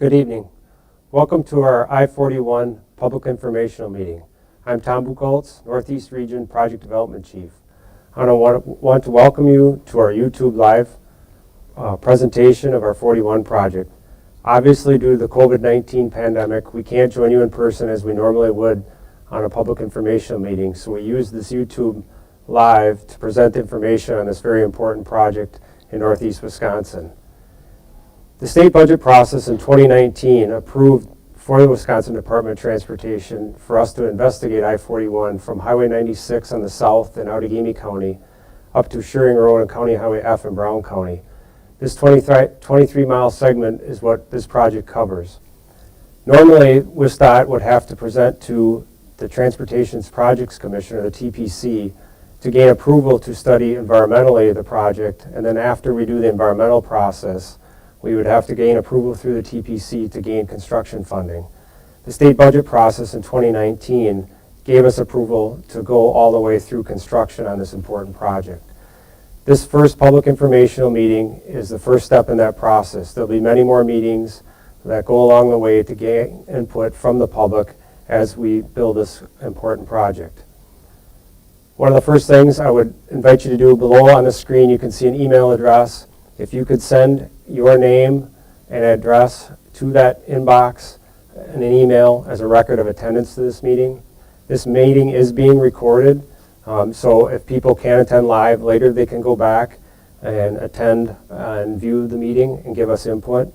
Good evening. Welcome to our I-41 Public Informational Meeting. I'm Tom Buchholz, Northeast Region Project Development Chief. I want to welcome you to our YouTube Live presentation of our 41 project. Obviously, due to the COVID-19 pandemic, we can't join you in person as we normally would on a public informational meeting, so we use this YouTube Live to present information on this very important project in Northeast Wisconsin. The state budget process in 2019 approved for the Wisconsin Department of Transportation for us to investigate I-41 from Highway 96 on the south in Outagamie County up to Shearing Road and County Highway F in Brown County. This 23-mile segment is what this project covers. Normally, WSDOT would have to present to the Transportation Projects Commission, or the TPC, to gain approval to study environmentally the project, and then after we do the environmental process, we would have to gain approval through the TPC to gain construction funding. The state budget process in 2019 gave us approval to go all the way through construction on this important project. This first public informational meeting is the first step in that process. There'll be many more meetings that go along the way to gain input from the public as we build this important project. One of the first things I would invite you to do, below on the screen you can see an email address. If you could send your name and address to that inbox in an email as a record of attendance to this meeting. This meeting is being recorded, so if people can't attend live later, they can go back and attend and view the meeting and give us input.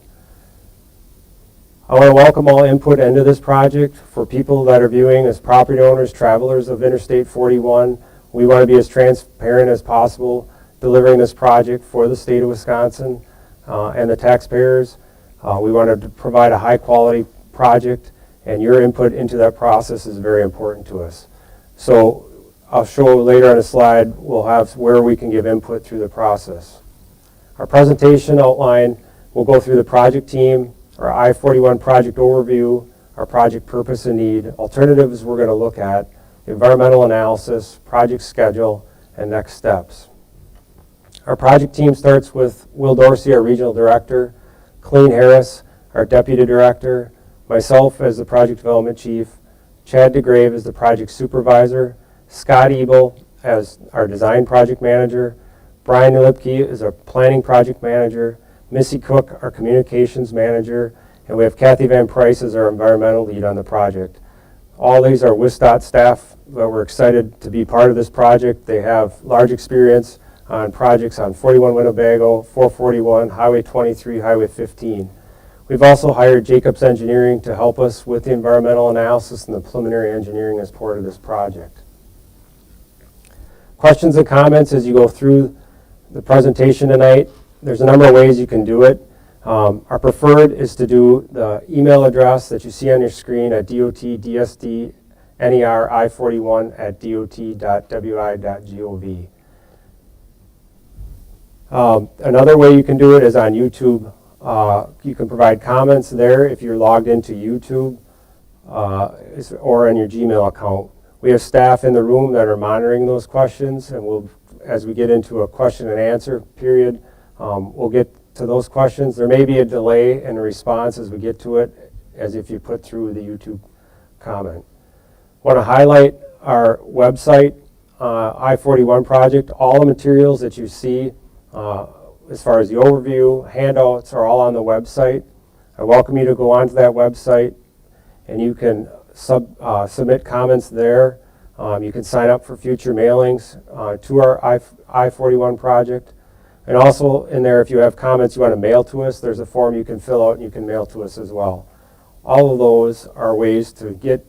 I want to welcome all input into this project. For people that are viewing as property owners, travelers of Interstate 41, we want to be as transparent as possible delivering this project for the state of Wisconsin and the taxpayers. We wanted to provide a high quality project, and your input into that process is very important to us. So I'll show later on a slide, we'll have where we can give input through the process. Our presentation outline will go through the project team, our I-41 project overview, our project purpose and need, alternatives we're going to look at, environmental analysis, project schedule, and next steps. Our project team starts with Will Dorsey, our regional director, Colleen Harris, our deputy director, myself as the project development chief, Chad DeGrave as the project supervisor, Scott Ebel as our design project manager, Brian Lipke is our planning project manager, Missy Cook, our communications manager, and we have Kathy Van Price as our environmental lead on the project. All these are WSDOT staff that we're excited to be part of this project. They have large experience on projects on 41 Winnebago, 441, Highway 23, Highway 15. We've also hired Jacobs Engineering to help us with the environmental analysis and the preliminary engineering as part of this project. Questions and comments as you go through the presentation tonight. There's a number of ways you can do it. Our preferred is to do the email address that you see on your screen at dotdsdneri41@dot.wi.gov. Another way you can do it is on YouTube. You can provide comments there if you're logged into YouTube or on your Gmail account. We have staff in the room that are monitoring those questions, and as we get into a question and answer period, we'll get to those questions. There may be a delay in the response as we get to it, as if you put through the YouTube comment. Want to highlight our website, I-41 project. All the materials that you see as far as the overview, handouts are all on the website. I welcome you to go onto that website, and you can submit comments there. You can sign up for future mailings to our I-41 project. And also in there, if you have comments you want to mail to us, there's a form you can fill out and you can mail to us as well. All of those are ways to get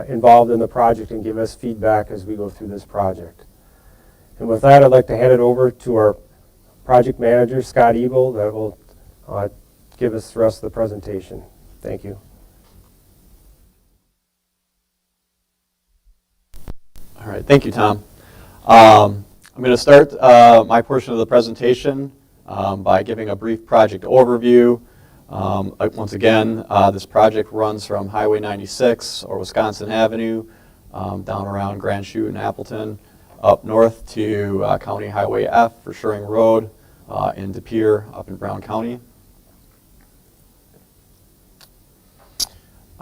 involved in the project and give us feedback as we go through this project. And with that, I'd like to hand it over to our project manager, Scott Ebel, that will give us the rest of the presentation. Thank you. All right, thank you, Tom. I'm going to start my portion of the presentation by giving a brief project overview. Once again, this project runs from Highway 96 or Wisconsin Avenue down around Grand Chute and Appleton, up north to County Highway F for Shearing Road in De Pere up in Brown County.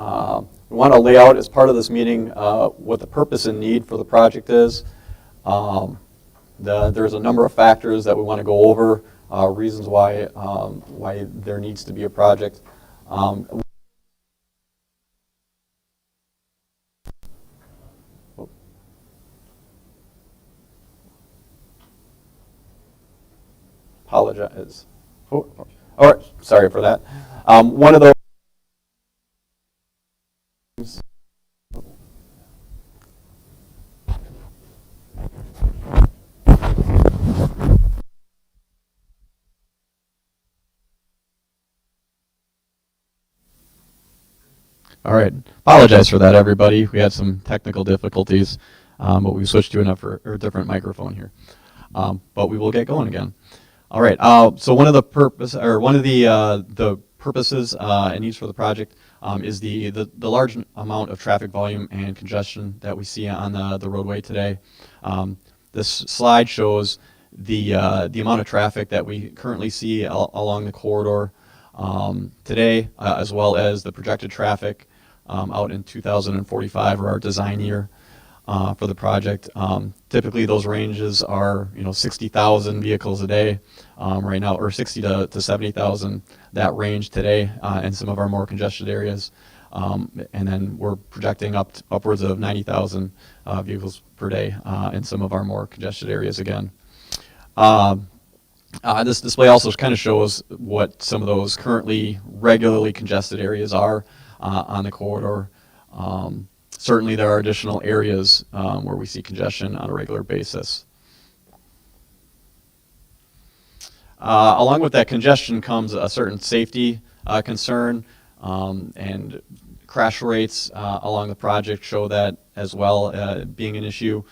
We want to lay out as part of this meeting what the purpose and need for the project is. There's a number of factors that we want to go over, reasons why there needs to be a project. Apologize. Oh, sorry for that. One of those. All right. Apologize for that, everybody. We had some technical difficulties, but we switched to a different microphone here. But we will get going again. All right. So one of the purposes and needs for the project is the large amount of traffic volume and congestion that we see on the roadway today. This slide shows the amount of traffic that we currently see along the corridor today, as well as the projected traffic out in 2045, or our design year for the project. Typically, those ranges are 60,000 vehicles a day right now, or 60 to 70,000, that range today in some of our more congested areas. And then we're projecting upwards of 90,000 vehicles per day in some of our more congested areas again. This display also kind of shows what some of those currently regularly congested areas are on the corridor. Certainly there are additional areas where we see congestion on a regular basis. Along with that congestion comes a certain safety concern, and crash rates along the project show that as well, being an issue.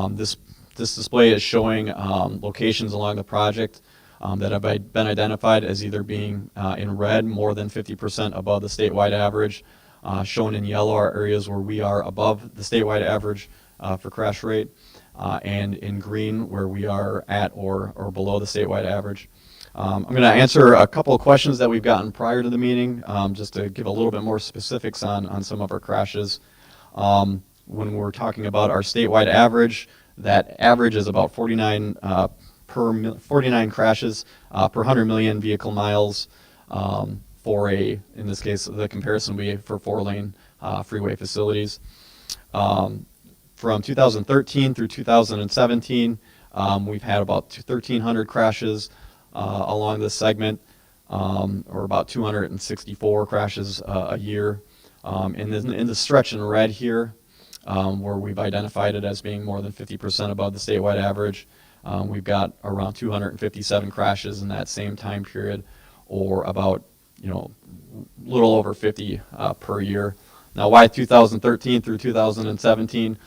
This display is showing locations along the project that have been identified as either being in red, more than 50% above the statewide average. Shown in yellow are areas where we are above the statewide average for crash rate, and in green where we are at or below the statewide average. I'm going to answer a couple of questions that we've gotten prior to the meeting, just to give a little bit more specifics on some of our crashes. When we're talking about our statewide average, that average is about 49 crashes per 100 million vehicle miles in this case, the comparison we for 4-lane freeway facilities. From 2013 through 2017, we've had about 1,300 crashes along this segment, or about 264 crashes a year. In the stretch in red here, where we've identified it as being more than 50% above the statewide average, we've got around 257 crashes in that same time period, or about little over 50 per year. Now, why 2013 through 2017?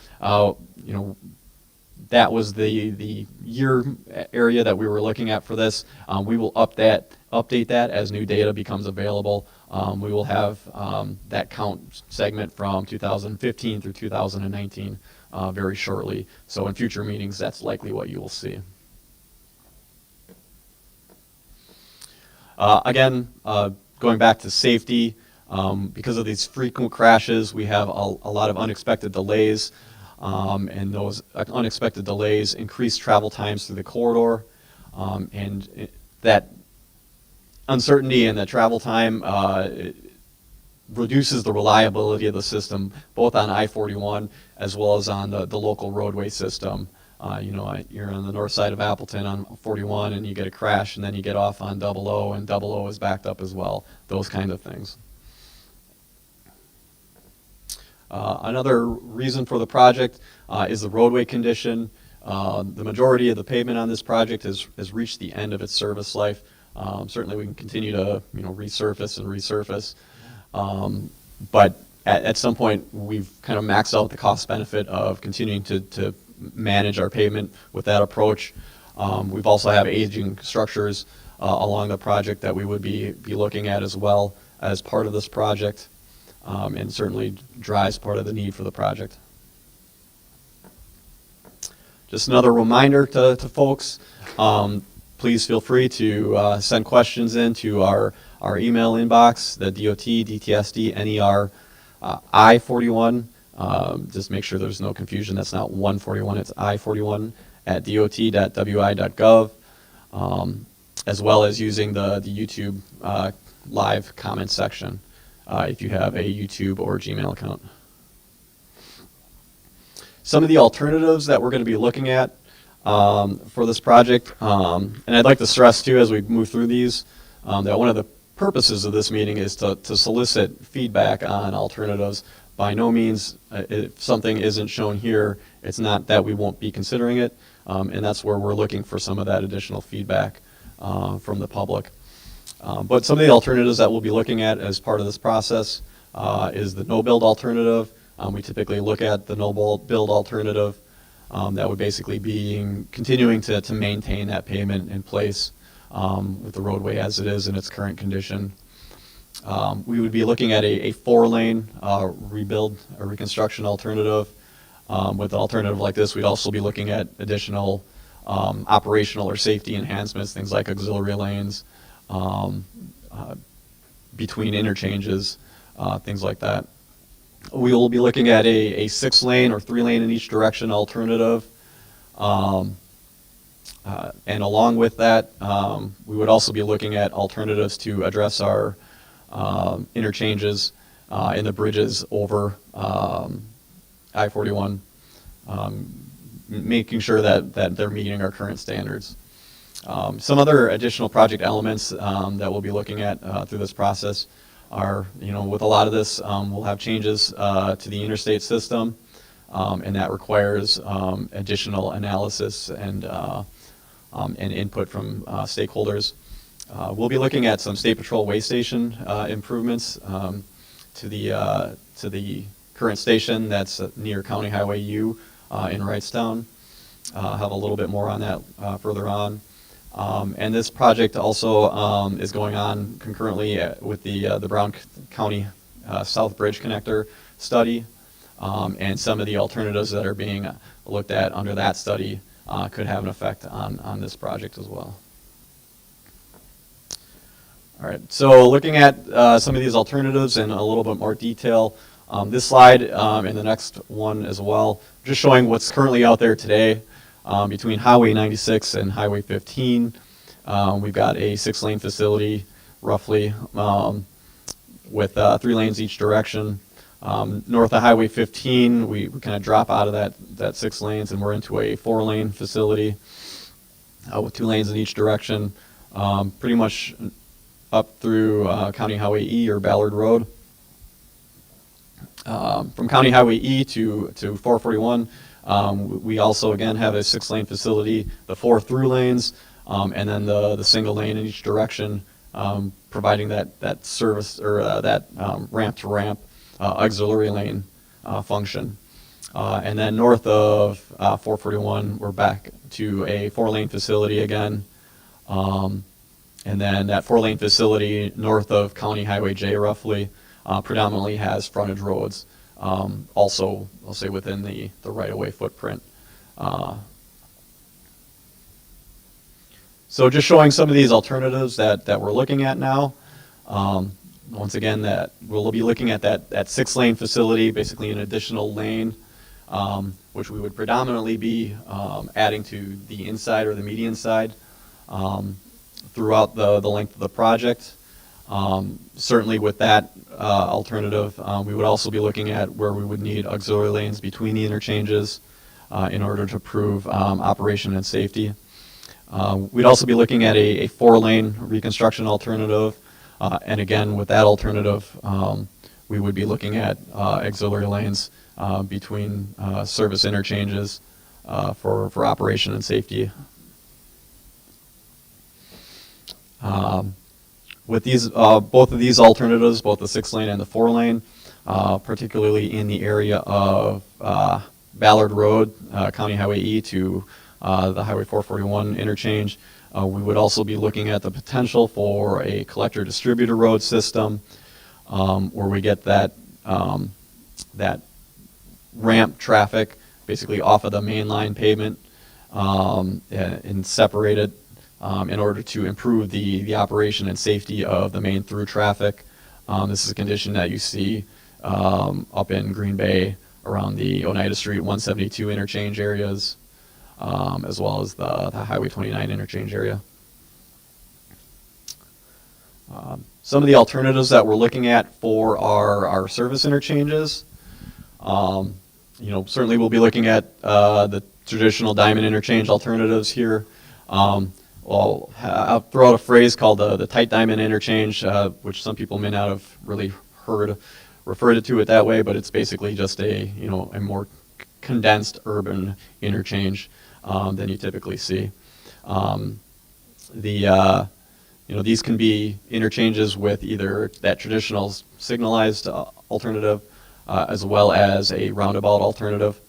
That was the year area that we were looking at for this. We will update that as new data becomes available. We will have that count segment from 2015 through 2019 very shortly. So in future meetings, that's likely what you will see. Again, going back to safety, because of these frequent crashes, we have a lot of unexpected delays, and those unexpected delays increase travel times through the corridor, and that uncertainty and the travel time reduces the reliability of the system, both on I-41 as well as on the local roadway system. You're on the north side of Appleton on 41 and you get a crash, and then you get off on 00 and 00 is backed up as well, those kind of things. Another reason for the project is the roadway condition. The majority of the pavement on this project has reached the end of its service life. Certainly we can continue to resurface and resurface, but at some point we've kind of maxed out the cost benefit of continuing to manage our pavement with that approach. We've also have aging structures along the project that we would be looking at as well as part of this project, and certainly drives part of the need for the project. Just another reminder to folks, please feel free to send questions in to our email inbox, the DOT, DTSD, NER I-41. Just make sure there's no confusion. That's not 141. It's I-41 at dot.wi.gov, as well as using the YouTube live comment section if you have a YouTube or Gmail account. Some of the alternatives that we're going to be looking at for this project, and I'd like to stress too as we move through these, that one of the purposes of this meeting is to solicit feedback on alternatives. By no means, if something isn't shown here, it's not that we won't be considering it, and that's where we're looking for some of that additional feedback from the public. But some of the alternatives that we'll be looking at as part of this process is the no-build alternative. We typically look at the no-build alternative. That would basically be continuing to maintain that pavement in place with the roadway as it is in its current condition. We would be looking at a 4-lane rebuild or reconstruction alternative. With an alternative like this, we'd also be looking at additional operational or safety enhancements, things like auxiliary lanes, between interchanges, things like that. We will be looking at a 6-lane or 3-lane in each direction alternative. And along with that, we would also be looking at alternatives to address our interchanges in the bridges over I-41, making sure that they're meeting our current standards. Some other additional project elements that we'll be looking at through this process are, with a lot of this, we'll have changes to the interstate system, and that requires additional analysis and input from stakeholders. We'll be looking at some State Patrol way station improvements to the current station that's near County Highway U in Wrightstown. Have a little bit more on that further on. And this project also is going on concurrently with the Brown County South Bridge Connector study, and some of the alternatives that are being looked at under that study could have an effect on this project as well. All right, so looking at some of these alternatives in a little bit more detail, this slide and the next one as well, just showing what's currently out there today. Between Highway 96 and Highway 15, we've got a 6-lane facility, roughly, with 3 lanes each direction. North of Highway 15, we kind of drop out of that 6 lanes, and we're into a 4-lane facility with 2 lanes in each direction, pretty much up through County Highway E or Ballard Road. From County Highway E to 441, we also, again, have a 6-lane facility, the 4 through lanes, and then the single lane in each direction, providing that service or that ramp-to-ramp auxiliary lane function. And then north of 441, we're back to a 4-lane facility again. And then that 4-lane facility north of County Highway J, roughly, predominantly has frontage roads. Also, I'll say within the right-of-way footprint. So just showing some of these alternatives that we're looking at now. Once again, that we'll be looking at that 6-lane facility, basically an additional lane, which we would predominantly be adding to the inside or the median side throughout the length of the project. Certainly with that alternative, we would also be looking at where we would need auxiliary lanes between the interchanges in order to improve operation and safety. We'd also be looking at a 4-lane reconstruction alternative, and again, with that alternative, we would be looking at auxiliary lanes between service interchanges for operation and safety. With these, both of these alternatives, both the 6-lane and the 4-lane, particularly in the area of Ballard Road, County Highway E to the Highway 441 interchange, we would also be looking at the potential for a collector-distributor road system where we get that ramp traffic basically off of the mainline pavement and separate it in order to improve the operation and safety of the main through traffic. This is a condition that you see up in Green Bay around the Oneida Street 172 interchange areas, as well as the Highway 29 interchange area. Some of the alternatives that we're looking at for our service interchanges, certainly we'll be looking at the traditional diamond interchange alternatives here. I'll throw out a phrase called the tight diamond interchange, which some people may not have really referred to it that way, but it's basically just a more condensed urban interchange than you typically see. These can be interchanges with either that traditional signalized alternative as well as a roundabout alternative.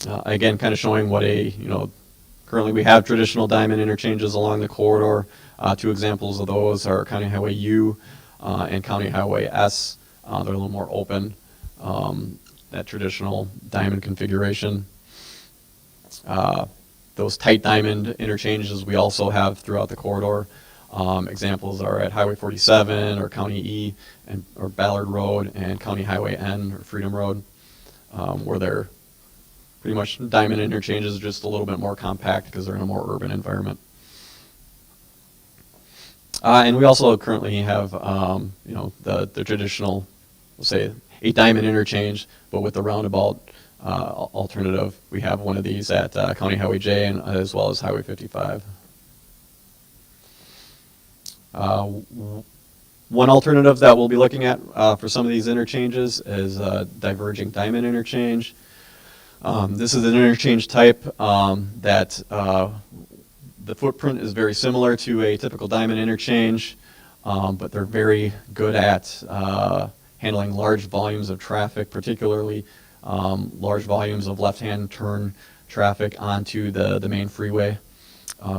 Again, kind of showing what currently we have traditional diamond interchanges along the corridor. Two examples of those are County Highway U and County Highway S. They're a little more open, that traditional diamond configuration. Those tight diamond interchanges we also have throughout the corridor. Examples are at Highway 47 or County E or Ballard Road and County Highway N or Freedom Road, where they're pretty much diamond interchanges, just a little bit more compact because they're in a more urban environment. And we also currently have the traditional, we'll say, a diamond interchange, but with the roundabout alternative. We have one of these at County Highway J and as well as Highway 55. One alternative that we'll be looking at for some of these interchanges is diverging diamond interchange. This is an interchange type that the footprint is very similar to a typical diamond interchange, but they're very good at handling large volumes of traffic, particularly large volumes of left-hand turn traffic onto the main freeway.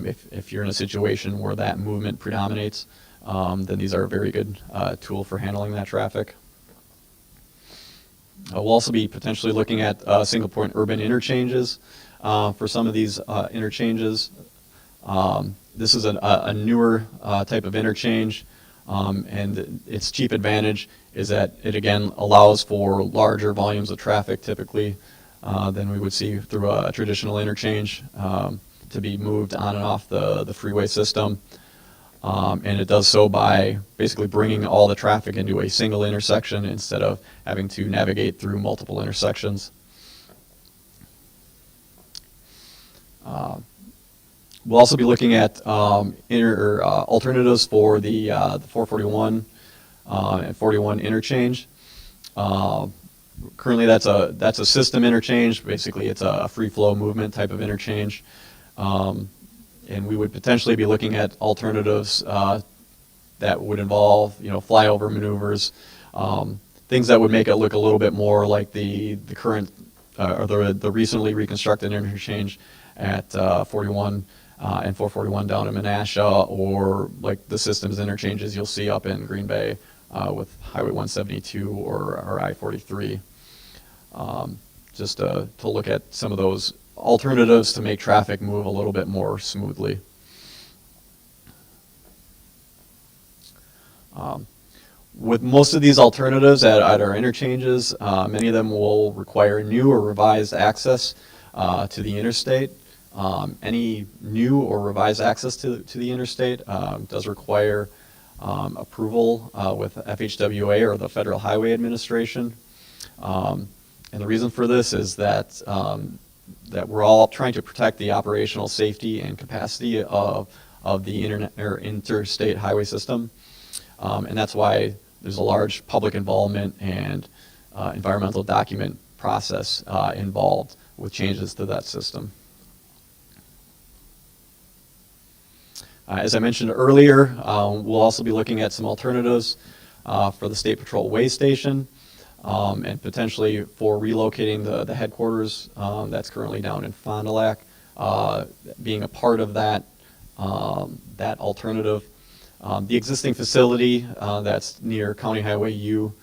If you're in a situation where that movement predominates, then these are a very good tool for handling that traffic. We'll also be potentially looking at single-point urban interchanges for some of these interchanges. This is a newer type of interchange, and its chief advantage is that it again allows for larger volumes of traffic typically than we would see through a traditional interchange to be moved on and off the freeway system. And it does so by basically bringing all the traffic into a single intersection instead of having to navigate through multiple intersections. We'll also be looking at alternatives for the 441 and 41 interchange. Currently, that's a system interchange. Basically, it's a free flow movement type of interchange. And we would potentially be looking at alternatives that would involve, flyover maneuvers, things that would make it look a little bit more like the current or the recently reconstructed interchange at 41 and 441 down in Menasha, or like the systems interchanges you'll see up in Green Bay with Highway 172 or I-43. Just to look at some of those alternatives to make traffic move a little bit more smoothly. With most of these alternatives at our interchanges, many of them will require new or revised access to the interstate. Any new or revised access to the interstate does require approval with FHWA or the Federal Highway Administration. And the reason for this is that we're all trying to protect the operational safety and capacity of the interstate highway system. And that's why there's a large public involvement and environmental document process involved with changes to that system. As I mentioned earlier, we'll also be looking at some alternatives for the State Patrol Way Station and potentially for relocating the headquarters that's currently down in Fond du Lac, being a part of that alternative. The existing facility that's near County Highway U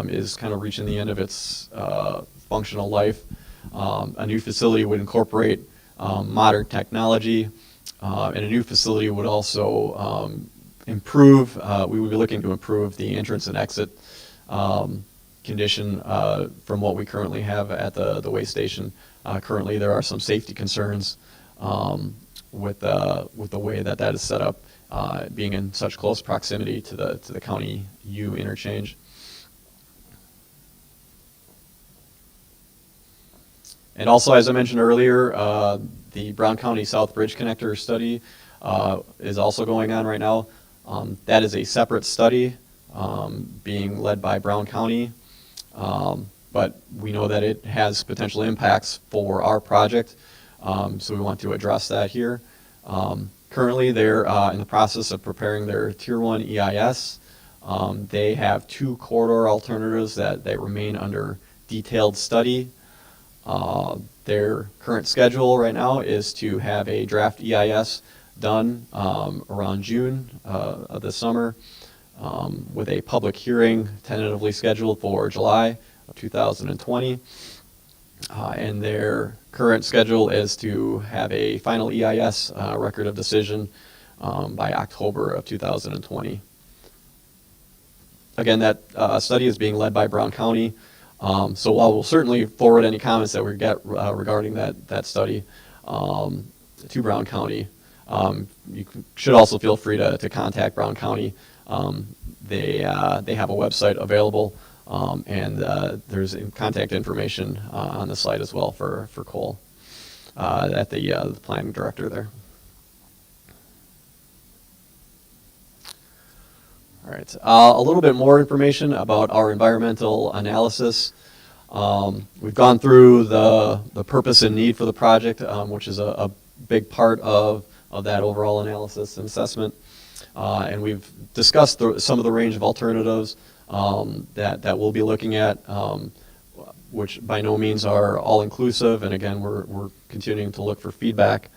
is kind of reaching the end of its functional life. A new facility would incorporate modern technology, and a new facility would also improve, we would be looking to improve the entrance and exit condition from what we currently have at the waste station. Currently, there are some safety concerns with the way that is set up, being in such close proximity to the County U interchange. And also, as I mentioned earlier, the Brown County South Bridge Connector study is also going on right now. That is a separate study being led by Brown County, but we know that it has potential impacts for our project, so we want to address that here. Currently, they're in the process of preparing their Tier 1 EIS. They have 2 corridor alternatives that remain under detailed study. Their current schedule right now is to have a draft EIS done around June of this summer, with a public hearing tentatively scheduled for July of 2020. And their current schedule is to have a final EIS record of decision by October of 2020. Again, that study is being led by Brown County. So while we'll certainly forward any comments that we get regarding that study to Brown County, you should also feel free to contact Brown County. They have a website available, and there's contact information on the site as well for Cole at the planning director there. All right, a little bit more information about our environmental analysis. We've gone through the purpose and need for the project, which is a big part of that overall analysis and assessment. And we've discussed some of the range of alternatives that we'll be looking at, which by no means are all-inclusive. And again, we're continuing to look for feedback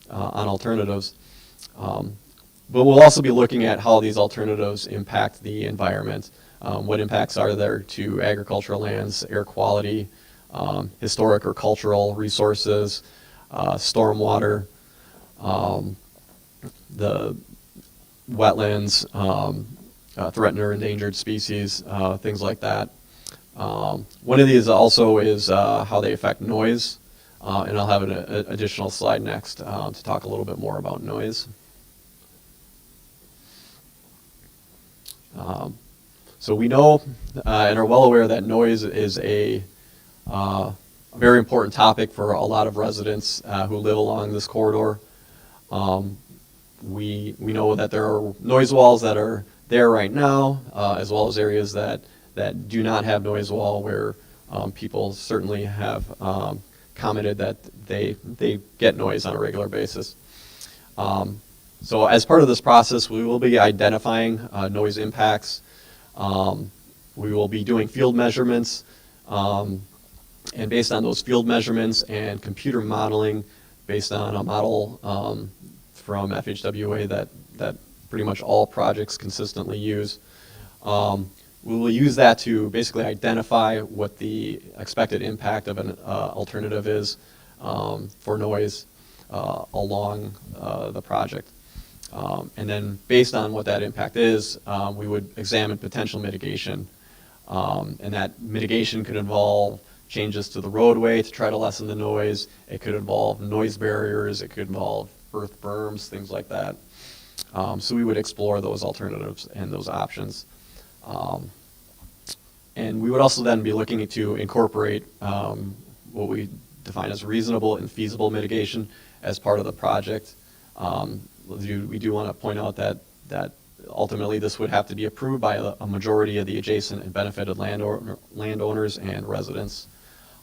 on alternatives. But we'll also be looking at how these alternatives impact the environment. What impacts are there to agricultural lands, air quality, historic or cultural resources, stormwater, the wetlands, threatened or endangered species, things like that. One of these also is how they affect noise, and I'll have an additional slide next to talk a little bit more about noise. So we know and are well aware that noise is a very important topic for a lot of residents who live along this corridor. We know that there are noise walls that are there right now, as well as areas that do not have noise wall, where people certainly have commented that they get noise on a regular basis. So as part of this process, we will be identifying noise impacts. We will be doing field measurements, and based on those field measurements and computer modeling, based on a model from FHWA that pretty much all projects consistently use, we will use that to basically identify what the expected impact of an alternative is for noise along the project. And then based on what that impact is, we would examine potential mitigation. And that mitigation could involve changes to the roadway to try to lessen the noise. It could involve noise barriers. It could involve earth berms, things like that. So we would explore those alternatives and those options. And we would also then be looking to incorporate what we define as reasonable and feasible mitigation as part of the project. We do want to point out that ultimately this would have to be approved by a majority of the adjacent and benefited landowners and residents.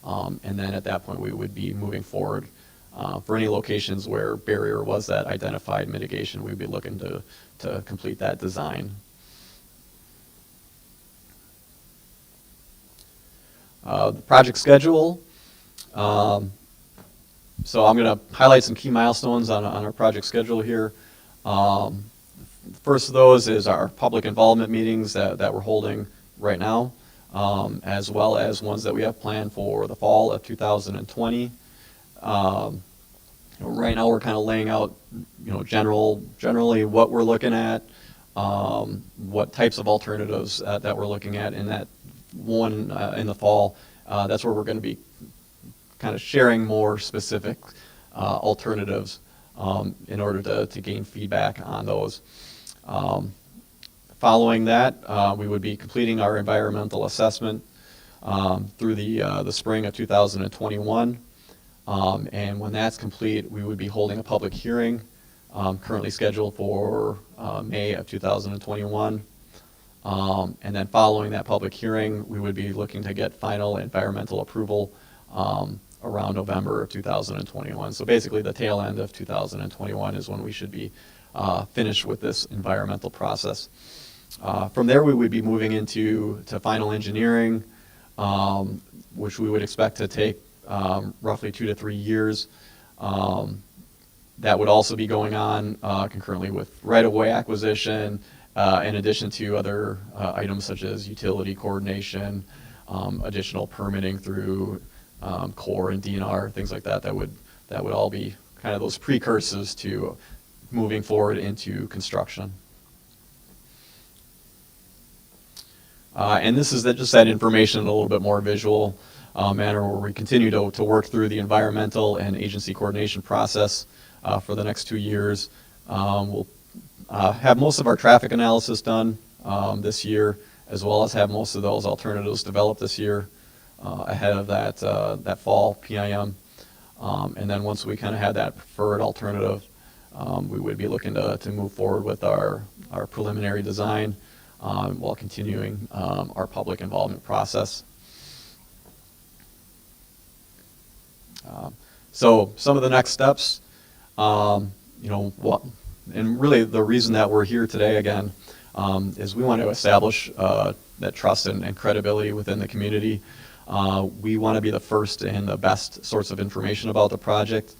And then at that point, we would be moving forward. For any locations where barrier was that identified mitigation, we'd be looking to complete that design. The project schedule. So I'm going to highlight some key milestones on our project schedule here. First of those is our public involvement meetings that we're holding right now, as well as ones that we have planned for the fall of 2020. Right now we're kind of laying out, generally what we're looking at, what types of alternatives that we're looking at in that one in the fall. That's where we're going to be kind of sharing more specific alternatives in order to gain feedback on those. Following that, we would be completing our environmental assessment through the spring of 2021. And when that's complete, we would be holding a public hearing, currently scheduled for May of 2021. And then following that public hearing, we would be looking to get final environmental approval around November of 2021. So basically the tail end of 2021 is when we should be finished with this environmental process. From there, we would be moving into final engineering, which we would expect to take roughly 2 to 3 years. That would also be going on concurrently with right-of-way acquisition, in addition to other items such as utility coordination, additional permitting through Corps and DNR, things like that. That would all be kind of those precursors to moving forward into construction. And this is just that information in a little bit more visual manner, where we continue to work through the environmental and agency coordination process for the next 2 years. We'll have most of our traffic analysis done this year, as well as have most of those alternatives developed this year ahead of that fall PIM. And then once we kind of had that preferred alternative, we would be looking to move forward with our preliminary design while continuing our public involvement process. So some of the next steps, and really the reason that we're here today again is we want to establish that trust and credibility within the community. We want to be the first and the best source of information about the project.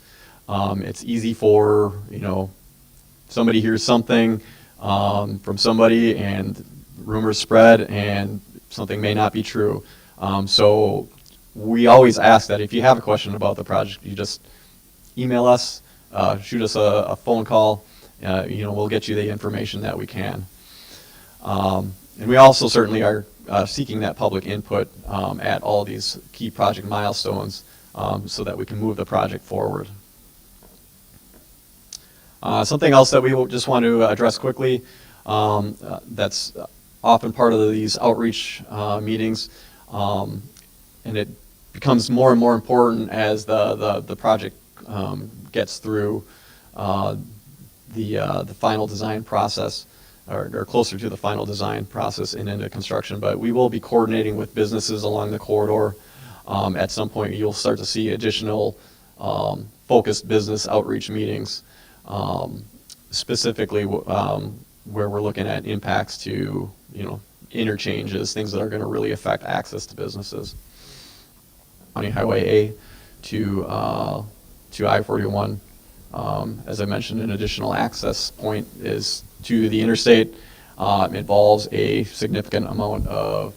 It's easy for, somebody hears something from somebody and rumors spread and something may not be true. So we always ask that if you have a question about the project, you just email us, shoot us a phone call. We'll get you the information that we can. And we also certainly are seeking that public input at all these key project milestones so that we can move the project forward. Something else that we just want to address quickly that's often part of these outreach meetings, and it becomes more and more important as the project gets through the final design process, or closer to the final design process and into construction. But we will be coordinating with businesses along the corridor. At some point, you'll start to see additional focused business outreach meetings, specifically where we're looking at impacts to, interchanges, things that are going to really affect access to businesses. County Highway A to I-41, as I mentioned, an additional access point is to the interstate. Involves a significant amount of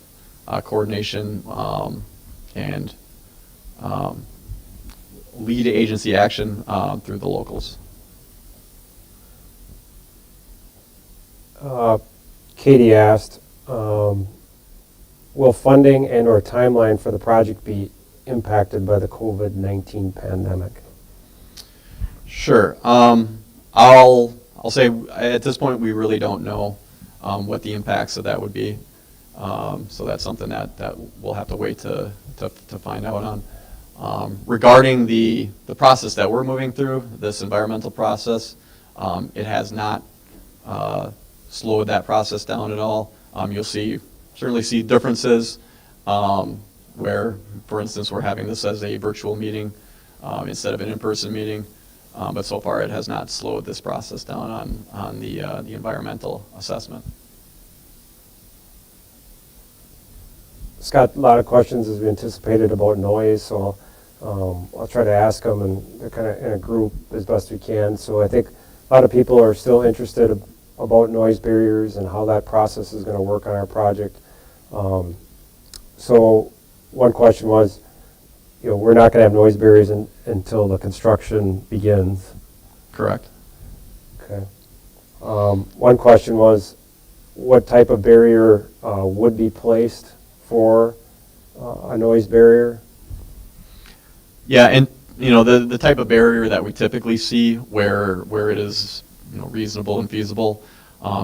coordination and lead agency action through the locals. Katie asked, will funding and or timeline for the project be impacted by the COVID-19 pandemic? Sure. I'll say at this point we really don't know what the impacts of that would be. So that's something that we'll have to wait to find out on. Regarding the process that we're moving through, this environmental process, it has not slowed that process down at all. You'll certainly see differences where, for instance, we're having this as a virtual meeting instead of an in-person meeting. But so far it has not slowed this process down on the environmental assessment. Scott, a lot of questions as we anticipated about noise, so I'll try to ask them, and they're kind of in a group as best we can. So I think a lot of people are still interested about noise barriers and how that process is going to work on our project. So one question was, we're not going to have noise barriers until the construction begins. Correct. Okay. One question was, what type of barrier would be placed for a noise barrier? Yeah, and the type of barrier that we typically see where it is reasonable and feasible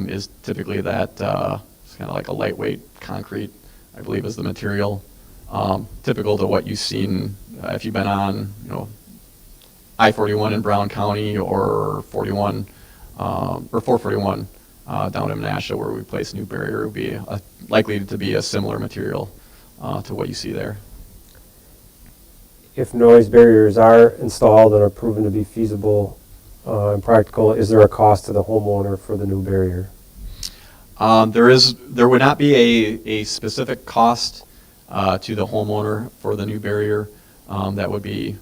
is typically that it's kind of like a lightweight concrete, I believe, is the material. Typical to what you've seen if you've been on I-41 in Brown County or 41 or 441 down in Menasha, where we place a new barrier, would be likely to be a similar material to what you see there. If noise barriers are installed and are proven to be feasible and practical, is there a cost to the homeowner for the new barrier? There would not be a specific cost to the homeowner for the new barrier. That would be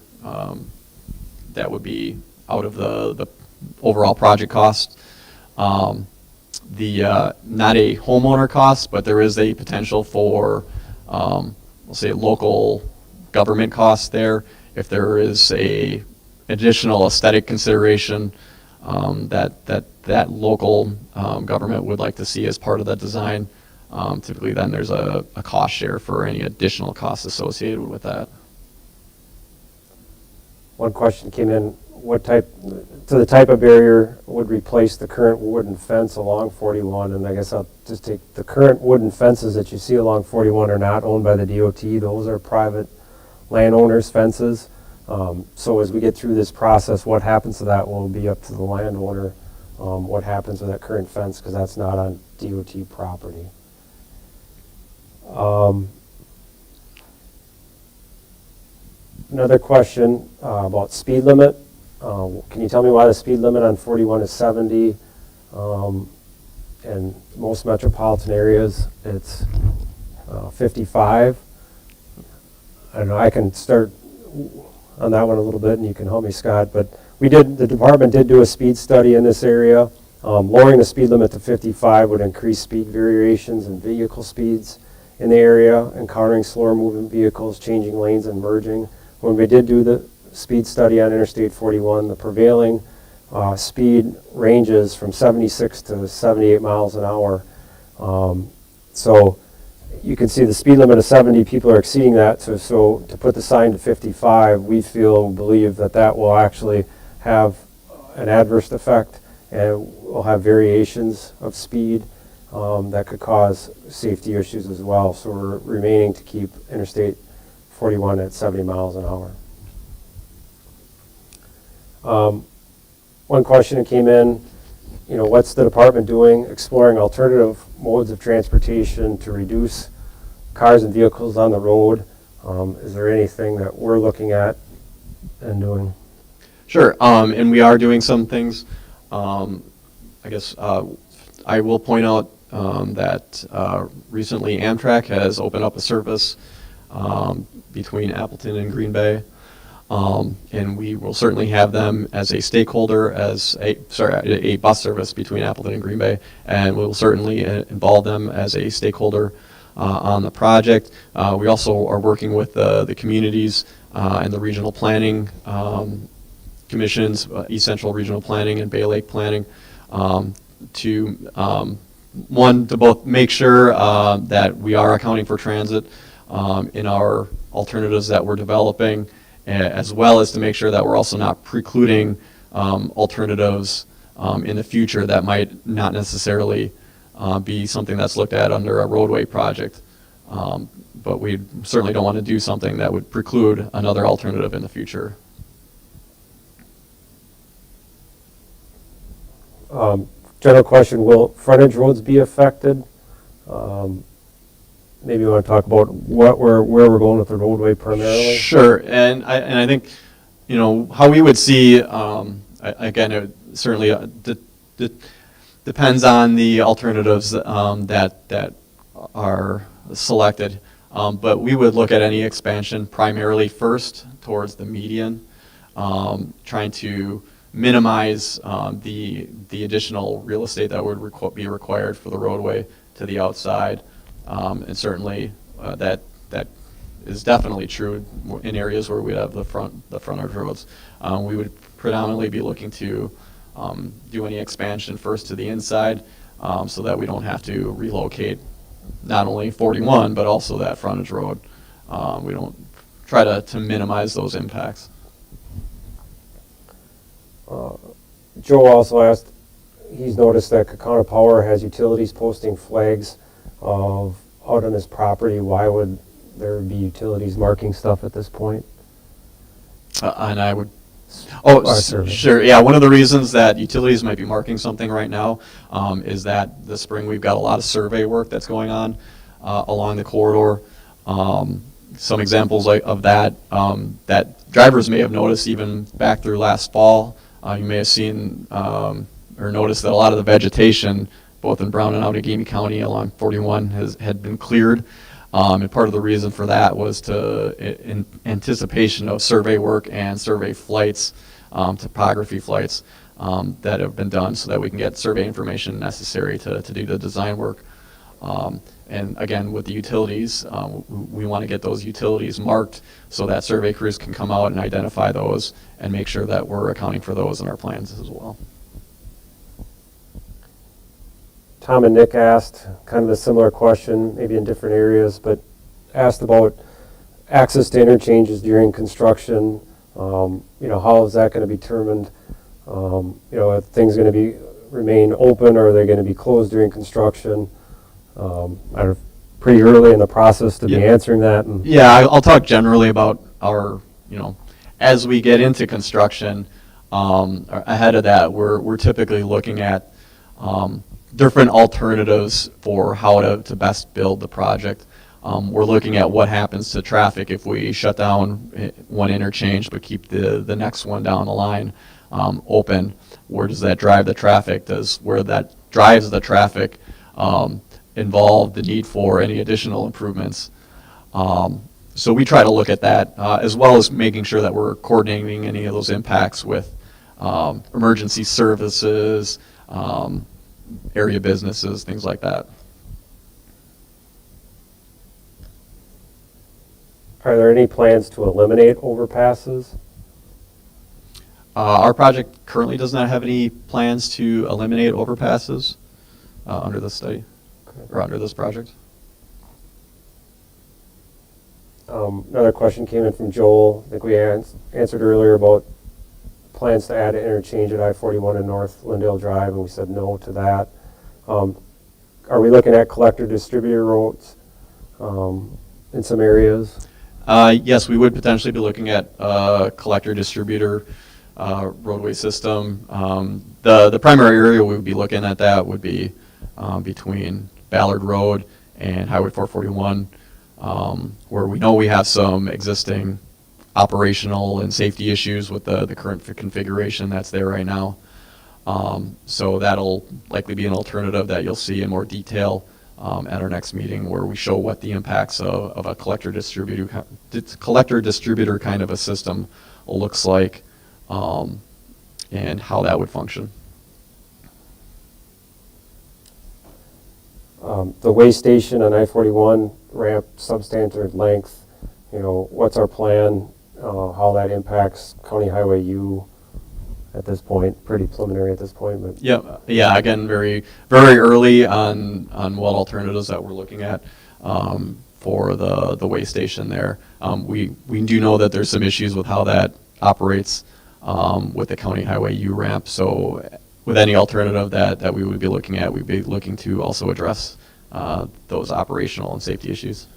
out of the overall project cost. Not a homeowner cost, but there is a potential for we'll say local government costs there if there is a additional aesthetic consideration that local government would like to see as part of that design. Typically then there's a cost share for any additional costs associated with that. One question came in, the type of barrier would replace the current wooden fence along 41, and I guess I'll just take the current wooden fences that you see along 41 are not owned by the DOT. Those are private landowners' fences. So as we get through this process, what happens to that will be up to the landowner, what happens with that current fence, because that's not on DOT property. Another question about speed limit. Can you tell me why the speed limit on 41 is 70? In most metropolitan areas, it's 55. I don't know, I can start on that one a little bit, and you can help me, Scott. But the department did do a speed study in this area. Lowering the speed limit to 55 would increase speed variations in vehicle speeds in the area, encountering slower moving vehicles, changing lanes, and merging. When we did do the speed study on Interstate 41, the prevailing speed ranges from 76 to 78 miles an hour. So you can see the speed limit of 70, people are exceeding that. So to put the sign to 55, we feel and believe that will actually have an adverse effect, and will have variations of speed that could cause safety issues as well. So we're remaining to keep Interstate 41 at 70 miles an hour. One question that came in, what's the department doing exploring alternative modes of transportation to reduce cars and vehicles on the road? Is there anything that we're looking at and doing? Sure, and we are doing some things. I guess I will point out that recently Amtrak has opened up a service between Appleton and Green Bay. And we will certainly have them as a stakeholder, a bus service between Appleton and Green Bay, and we will certainly involve them as a stakeholder on the project. We also are working with the communities and the regional planning commissions, East Central Regional Planning and Bay Lake Planning, to both make sure that we are accounting for transit in our alternatives that we're developing, as well as to make sure that we're also not precluding alternatives in the future that might not necessarily be something that's looked at under a roadway project. But we certainly don't want to do something that would preclude another alternative in the future. General question, will frontage roads be affected? Maybe you want to talk about where we're going with the roadway primarily? Sure, and I think, how we would see, again, it certainly depends on the alternatives that are selected, but we would look at any expansion primarily first towards the median, trying to minimize the additional real estate that would be required for the roadway to the outside. And certainly that is definitely true in areas where we have the frontage roads. We would predominantly be looking to do any expansion first to the inside, so that we don't have to relocate not only 41, but also that frontage road. We don't try to minimize those impacts. Joe also asked, he's noticed that Kakana Power has utilities posting flags out on his property. Why would there be utilities marking stuff at this point? And I would, Survey. sure, yeah, one of the reasons that utilities might be marking something right now is that this spring we've got a lot of survey work that's going on along the corridor. Some examples of that that drivers may have noticed even back through last fall. You may have seen or noticed that a lot of the vegetation, both in Brown and Outagamie County along 41, had been cleared. And part of the reason for that was in anticipation of survey work and survey flights, topography flights that have been done so that we can get survey information necessary to do the design work. And again, with the utilities, we want to get those utilities marked so that survey crews can come out and identify those and make sure that we're accounting for those in our plans as well. Tom and Nick asked kind of a similar question, maybe in different areas, but asked about access to interchanges during construction. How is that going to be determined? Are things going to remain open, or are they going to be closed during construction? I'm pretty early in the process to be answering that. Yeah, I'll talk generally about our, as we get into construction, ahead of that, we're typically looking at different alternatives for how to best build the project. We're looking at what happens to traffic if we shut down one interchange but keep the next one down the line open. Where does that drive the traffic? Where that drives the traffic involve the need for any additional improvements? So we try to look at that as well as making sure that we're coordinating any of those impacts with emergency services, area businesses, things like that. Are there any plans to eliminate overpasses? Our project currently does not have any plans to eliminate overpasses under this study or under this project. Another question came in from Joel. I think we answered earlier about plans to add an interchange at I-41 and North Lindale Drive, and we said no to that. Are we looking at collector distributor roads in some areas? Yes, we would potentially be looking at collector distributor roadway system. The primary area we would be looking at that would be between Ballard Road and Highway 441, where we know we have some existing operational and safety issues with the current configuration that's there right now. So that'll likely be an alternative that you'll see in more detail at our next meeting, where we show what the impacts of a collector distributor kind of a system looks like and how that would function. The way station on I-41 ramp substandard length, what's our plan, how that impacts County Highway U at this point? Pretty preliminary at this point, but Yeah. Again, very, very early on what alternatives that we're looking at for the way station there. We do know that there's some issues with how that operates with the County Highway U ramp. So with any alternative that we would be looking at, we'd be looking to also address those operational and safety issues.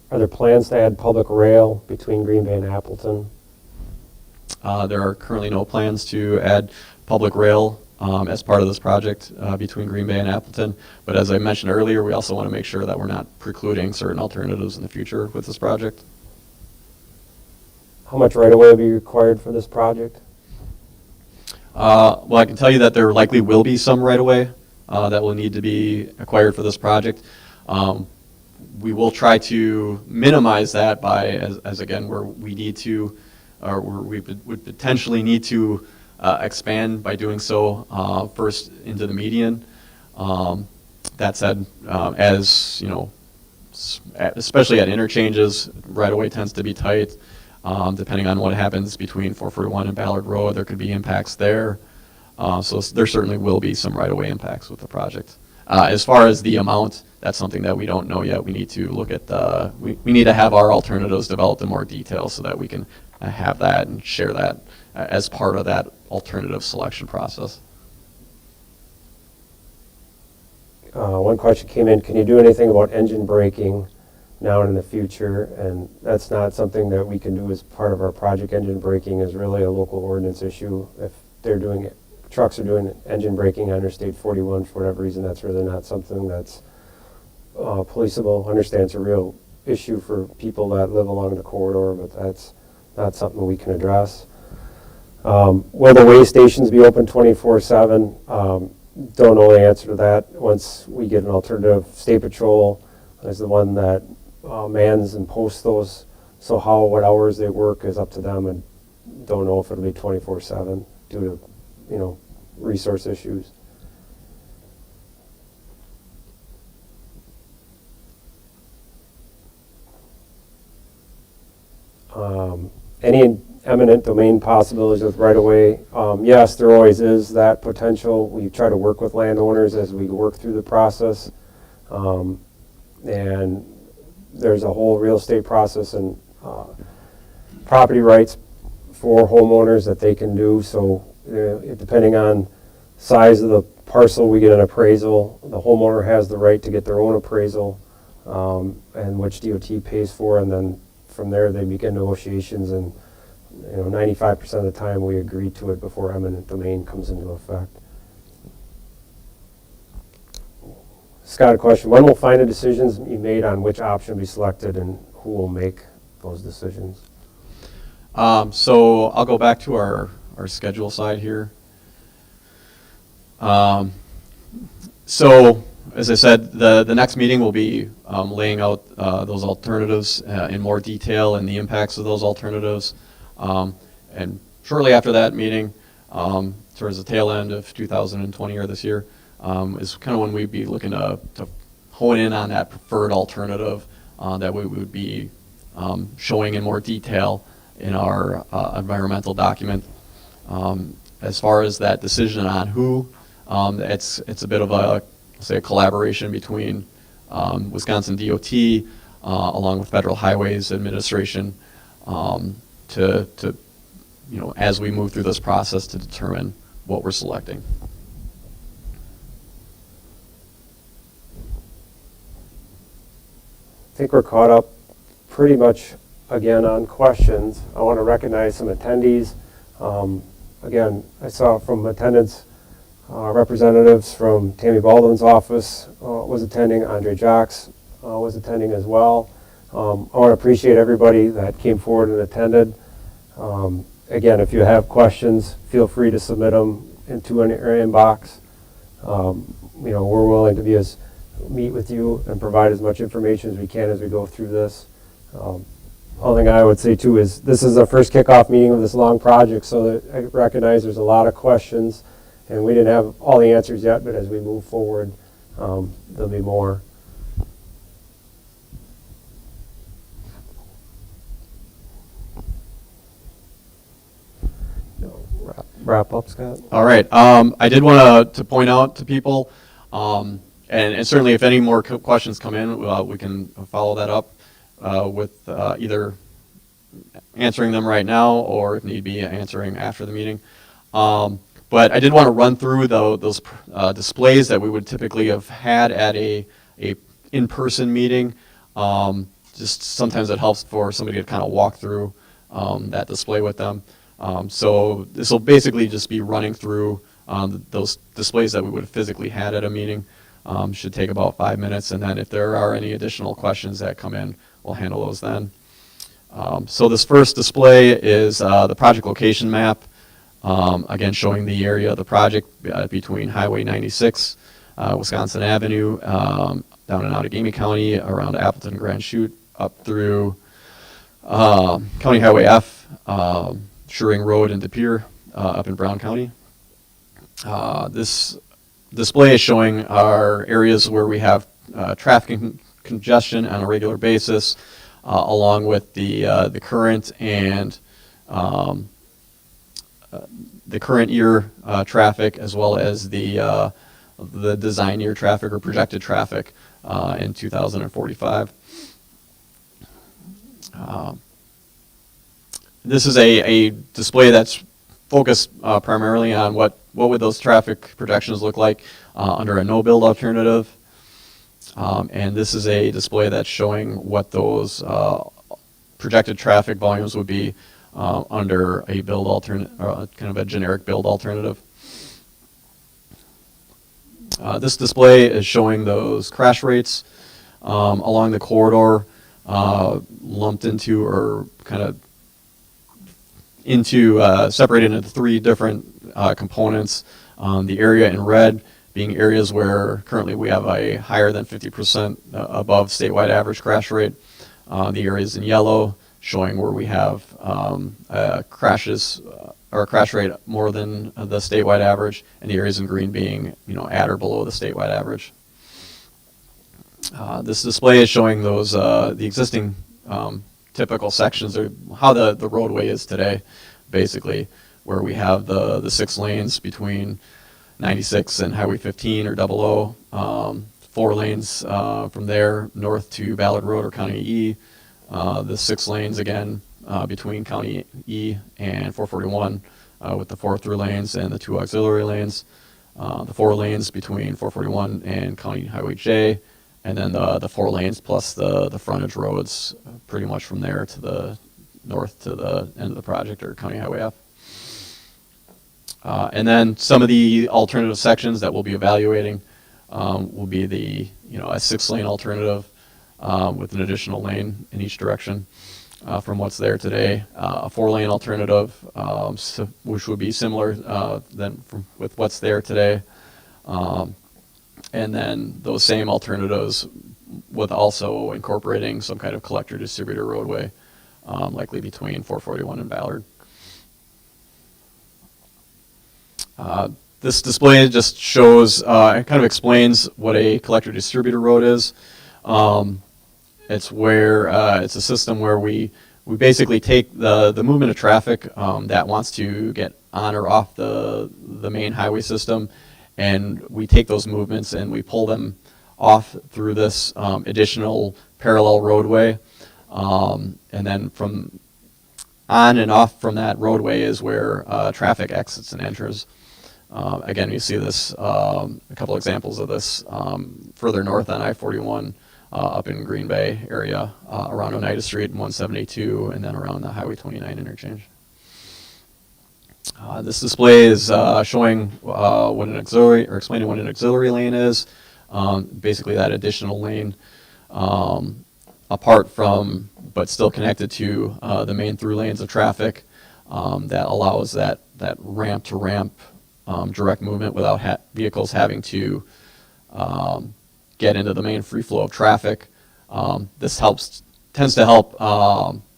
Are there plans to add public rail between Green Bay and Appleton? There are currently no plans to add public rail as part of this project between Green Bay and Appleton. But as I mentioned earlier, we also want to make sure that we're not precluding certain alternatives in the future with this project. How much right-of-way will be required for this project? Well, I can tell you that there likely will be some right-of-way that will need to be acquired for this project. We will try to minimize that by, as again, where we need to, or where we would potentially need to expand by doing so first into the median. That said, as you know, especially at interchanges, right-of-way tends to be tight. Depending on what happens between 441 and Ballard Road, there could be impacts there. So there certainly will be some right-of-way impacts with the project. As far as the amount, that's something that we don't know yet. We need to look at we need to have our alternatives developed in more detail so that we can have that and share that as part of that alternative selection process. One question came in, can you do anything about engine braking now and in the future? And that's not something that we can do as part of our project. Engine braking is really a local ordinance issue. If they're doing it, trucks are doing engine braking on Interstate 41 for whatever reason, that's really not something that's policeable. I understand it's a real issue for people that live along the corridor, but that's not something we can address. Will the weigh stations be open 24/7? Don't know the answer to that. Once we get an alternative, State Patrol is the one that mans and posts those. So what hours they work is up to them, and don't know if it'll be 24/7 due to, resource issues. Any eminent domain possibilities with right-of-way? Yes, there always is that potential. We try to work with landowners as we work through the process. And there's a whole real estate process and property rights for homeowners that they can do. So depending on size of the parcel, we get an appraisal. The homeowner has the right to get their own appraisal, and which DOT pays for, and then from there they begin negotiations, and 95% of the time we agree to it before eminent domain comes into effect. Scott, a question. When will final decisions be made on which option be selected, and who will make those decisions? So I'll go back to our schedule side here. So as I said, the next meeting will be laying out those alternatives in more detail and the impacts of those alternatives. And shortly after that meeting, towards the tail end of 2020 or this year, is kind of when we'd be looking to hone in on that preferred alternative that we would be showing in more detail in our environmental document. As far as that decision on who, it's a bit of a collaboration between Wisconsin DOT along with Federal Highways Administration to as we move through this process to determine what we're selecting. I think we're caught up pretty much again on questions. I want to recognize some attendees. Again, I saw from attendance representatives from Tammy Baldwin's office was attending. Andre Jocks was attending as well. I want to appreciate everybody that came forward and attended. Again, if you have questions, feel free to submit them into an inbox. We're willing to meet with you and provide as much information as we can as we go through this. Only thing I would say too is this is our first kickoff meeting of this long project, so that I recognize there's a lot of questions and we didn't have all the answers yet, but as we move forward, there'll be more. Wrap up, Scott. All right. I did want to point out to people, and certainly if any more questions come in, we can follow that up with either answering them right now or, if need be, answering after the meeting. But I did want to run through those displays that we would typically have had at a in-person meeting. Just sometimes it helps for somebody to kind of walk through that display with them. So this will basically just be running through those displays that we would have physically had at a meeting. Should take about 5 minutes, and then if there are any additional questions that come in, we'll handle those then. So this first display is the project location map, again showing the area of the project between Highway 96, Wisconsin Avenue, down in Outagamie County, around Appleton Grand Chute, up through County Highway F, Schuring Road in De Pere, up in Brown County. This display is showing our areas where we have traffic congestion on a regular basis, along with the current and the current year traffic as well as the design year traffic or projected traffic in 2045. This is a display that's focused primarily on what would those traffic projections look like under a no-build alternative. And this is a display that's showing what those projected traffic volumes would be under a build alternate, kind of a generic build alternative. This display is showing those crash rates along the corridor, lumped into or kind of separated into three different components. The area in red being areas where currently we have a higher than 50% above statewide average crash rate. The areas in yellow showing where we have crashes or a crash rate more than the statewide average, and the areas in green being at or below the statewide average. This display is showing those the existing typical sections, or how the roadway is today, basically, where we have the 6 lanes between 96 and Highway 15 or 00, 4 lanes from there north to Ballard Road or County E, the 6 lanes again between County E and 441 with the 4 through lanes and the 2 auxiliary lanes, the 4 lanes between 441 and County Highway J, and then the 4 lanes plus the frontage roads pretty much from there to the north to the end of the project or County Highway F. And then some of the alternative sections that we'll be evaluating will be a 6-lane alternative with an additional lane in each direction from what's there today. A 4-lane alternative, which would be similar with what's there today. And then those same alternatives with also incorporating some kind of collector distributor roadway, likely between 441 and Ballard. This display just shows, it kind of explains what a collector distributor road is. It's a system where we basically take the movement of traffic that wants to get on or off the main highway system, and we take those movements and we pull them off through this additional parallel roadway, and then from on and off from that roadway is where traffic exits and enters. Again, you see this, a couple examples of this further north on I-41 up in Green Bay area, around Oneida Street and 172, and then around the Highway 29 interchange. This display is showing what an auxiliary, or explaining what an auxiliary lane is. Basically that additional lane apart from, but still connected to the main through lanes of traffic that allows that ramp to ramp direct movement without vehicles having to get into the main free flow of traffic. This tends to help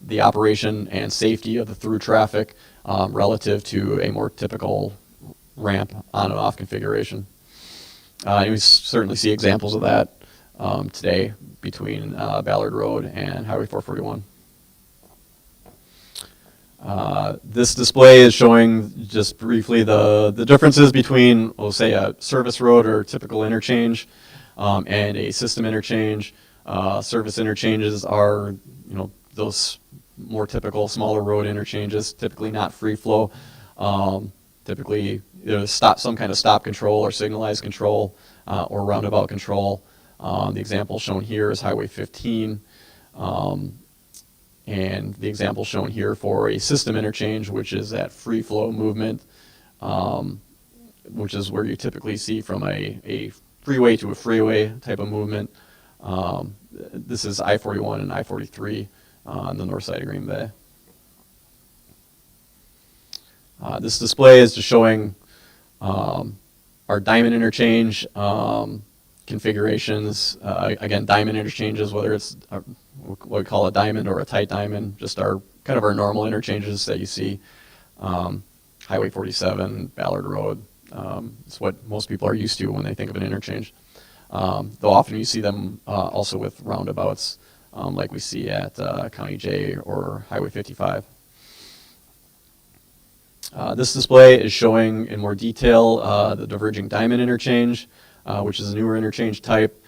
the operation and safety of the through traffic relative to a more typical ramp on and off configuration. And we certainly see examples of that today between Ballard Road and Highway 441. This display is showing just briefly the differences between, we'll say, a service road or typical interchange and a system interchange. Service interchanges are, those more typical smaller road interchanges, typically not free flow. Typically, some kind of stop control or signalized control or roundabout control. The example shown here is Highway 15. And the example shown here for a system interchange, which is that free flow movement, which is where you typically see from a freeway to a freeway type of movement. This is I-41 and I-43 on the north side of Green Bay. This display is just showing our diamond interchange configurations. Again, diamond interchanges, whether it's what we call a diamond or a tight diamond, just our kind of our normal interchanges that you see. Highway 47, Ballard Road. It's what most people are used to when they think of an interchange. Though often you see them also with roundabouts, like we see at County J or Highway 55. This display is showing in more detail the diverging diamond interchange, which is a newer interchange type.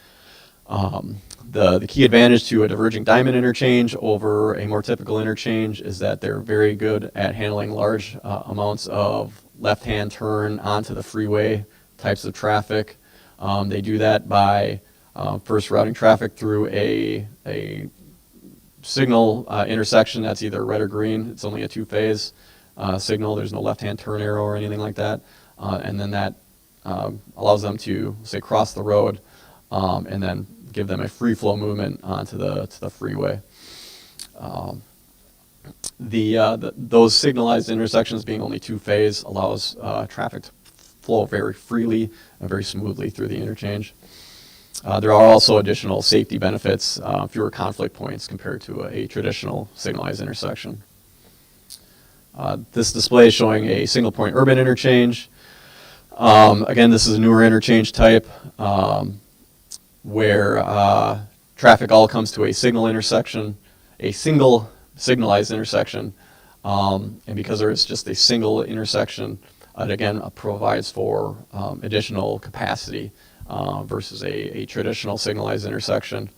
The key advantage to a diverging diamond interchange over a more typical interchange is that they're very good at handling large amounts of left-hand turn onto the freeway types of traffic. They do that by first routing traffic through a signal intersection that's either red or green. It's only a two-phase signal. There's no left-hand turn arrow or anything like that. And then that allows them to, say, cross the road and then give them a free flow movement onto the freeway. Those signalized intersections being only two-phase allows traffic to flow very freely and very smoothly through the interchange. There are also additional safety benefits, fewer conflict points compared to a traditional signalized intersection. This display is showing a single-point urban interchange. Again, this is a newer interchange type where traffic all comes to a single intersection, a single signalized intersection, and because there is just a single intersection, it again provides for additional capacity versus a traditional signalized intersection.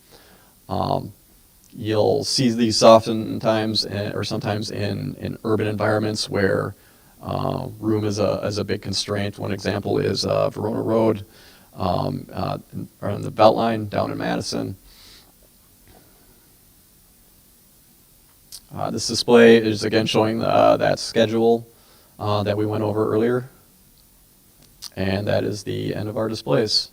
You'll see these oftentimes or sometimes in urban environments where room is a big constraint. One example is Verona Road on the Beltline down in Madison. This display is again showing that schedule that we went over earlier. And that is the end of our displays.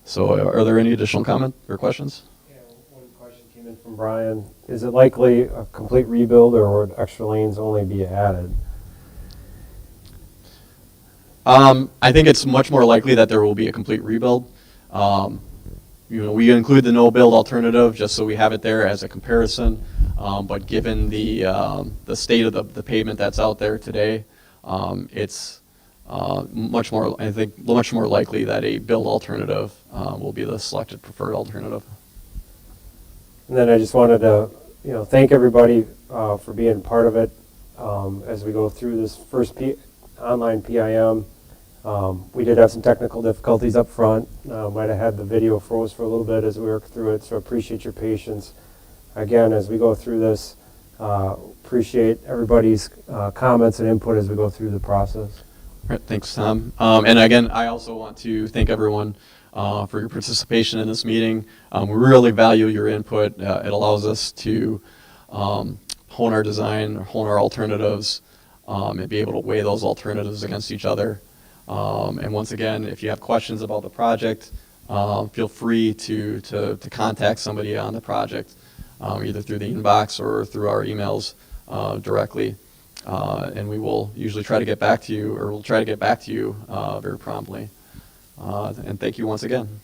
So are there any additional comments or questions? Yeah, one question came in from Brian. Is it likely a complete rebuild, or would extra lanes only be added? I think it's much more likely that there will be a complete rebuild. We include the no-build alternative just so we have it there as a comparison. But given the state of the pavement that's out there today, it's much more likely that a build alternative will be the selected preferred alternative. And then I just wanted to, thank everybody for being part of it as we go through this first online PIM. We did have some technical difficulties up front. Might have had the video froze for a little bit as we worked through it, so appreciate your patience. Again, as we go through this, appreciate everybody's comments and input as we go through the process. All right, thanks, Tom. And again, I also want to thank everyone for your participation in this meeting. We really value your input. It allows us to hone our design, hone our alternatives, and be able to weigh those alternatives against each other. And once again, if you have questions about the project, feel free to contact somebody on the project, either through the inbox or through our emails directly. And we will usually try to get back to you, or we'll try to get back to you very promptly. And thank you once again.